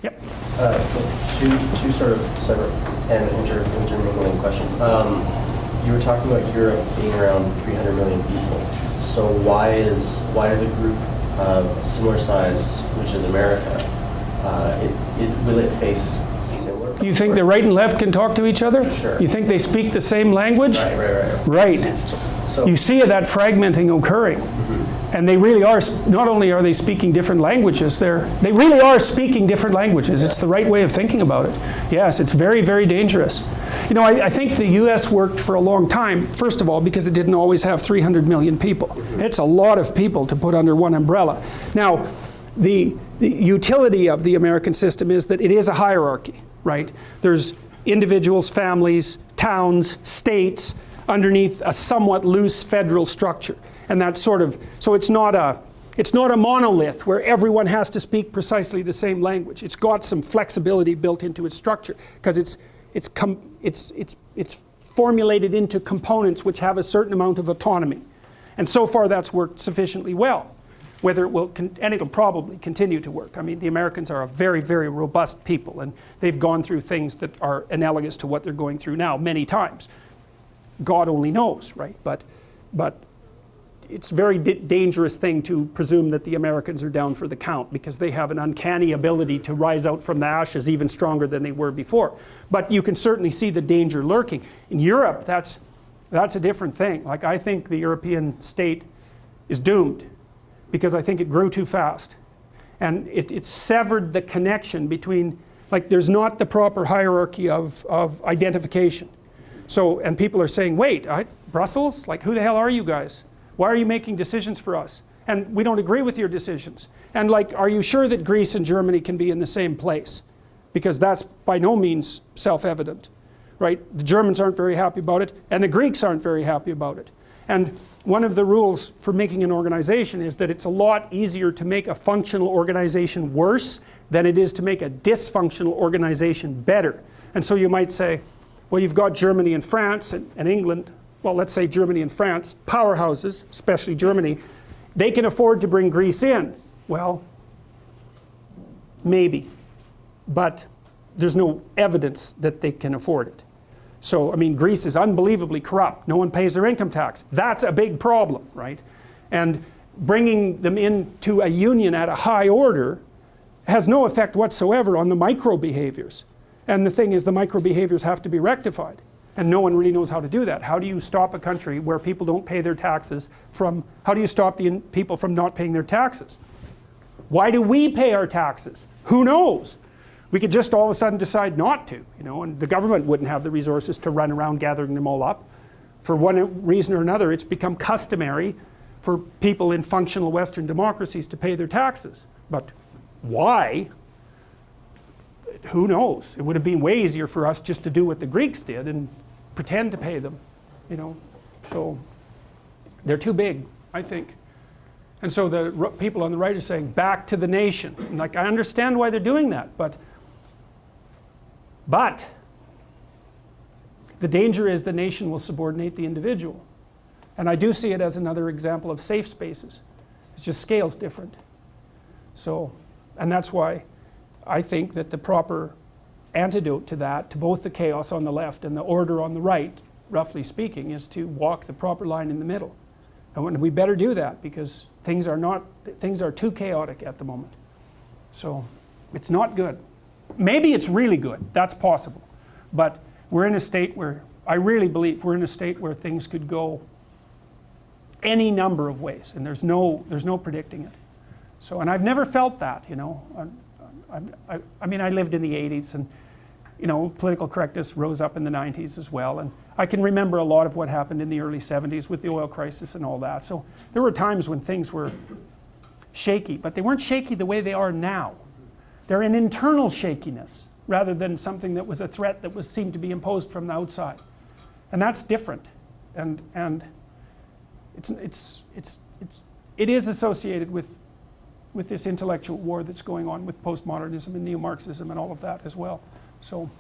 Yep. So two sort of separate and intermingling questions. You were talking about Europe being around 300 million people. So why is a group of similar size, which is America, will it face similar? You think the right and left can talk to each other? Sure. You think they speak the same language? Right. Right. So You see that fragmenting occurring. And they really are, not only are they speaking different languages, they really are speaking different languages. It's the right way of thinking about it. Yes, it's very, very dangerous. You know, I think the US worked for a long time, first of all, because it didn't always have 300 million people. It's a lot of people to put under one umbrella. Now, the utility of the American system is that it is a hierarchy, right? There's individuals, families, towns, states, underneath a somewhat loose federal structure. And that's sort of, so it's not a monolith where everyone has to speak precisely the same language. It's got some flexibility built into its structure because it's formulated into components which have a certain amount of autonomy. And so far that's worked sufficiently well. Whether it will, and it'll probably continue to work. I mean, the Americans are a very, very robust people, and they've gone through things that are analogous to what they're going through now many times. God only knows, right? But it's a very dangerous thing to presume that the Americans are down for the count, because they have an uncanny ability to rise out from the ashes even stronger than they were before. But you can certainly see the danger lurking. In Europe, that's a different thing. Like, I think the European state is doomed, because I think it grew too fast. And it severed the connection between, like, there's not the proper hierarchy of identification. So, and people are saying, wait, Brussels? Like, who the hell are you guys? Why are you making decisions for us? And we don't agree with your decisions. And like, are you sure that Greece and Germany can be in the same place? Because that's by no means self-evident, right? The Germans aren't very happy about it, and the Greeks aren't very happy about it. And one of the rules for making an organization is that it's a lot easier to make a functional organization worse than it is to make a dysfunctional organization better. And so you might say, well, you've got Germany and France and England. Well, let's say Germany and France, powerhouses, especially Germany, they can afford to bring Greece in. Well, maybe, but there's no evidence that they can afford it. So, I mean, Greece is unbelievably corrupt. No one pays their income tax. That's a big problem, right? And bringing them into a union at a high order has no effect whatsoever on the micro behaviors. And the thing is, the micro behaviors have to be rectified. And no one really knows how to do that. How do you stop a country where people don't pay their taxes how do you stop the people from not paying their taxes? Why do we pay our taxes? Who knows? We could just all of a sudden decide not to, you know, and the government wouldn't have the resources to run around gathering them all up. For one reason or another, it's become customary for people in functional Western democracies to pay their taxes. But why? Who knows? It would have been way easier for us just to do what the Greeks did and pretend to pay them, you know. So they're too big, I think. And so the people on the right are saying, back to the nation. And like, I understand why they're doing that, but the danger is the nation will subordinate the individual. And I do see it as another example of safe spaces. It's just scale's different. So, and that's why I think that the proper antidote to that, to both the chaos on the left and the order on the right, roughly speaking, is to walk the proper line in the middle. And we better do that, because things are too chaotic at the moment. So it's not good. Maybe it's really good, that's possible. But we're in a state where, I really believe we're in a state where things could go any number of ways, and there's no predicting it. So, and I've never felt that, you know. I mean, I lived in the 80s, and, you know, political correctness rose up in the 90s as well. And I can remember a lot of what happened in the early 70s with the oil crisis and all that. So there were times when things were shaky, but they weren't shaky the way they are now. They're an internal shakiness rather than something that was a threat that seemed to be imposed from the outside. And that's different. And it is associated with this intellectual war that's going on with postmodernism and neo-Marxism and all of that as well. So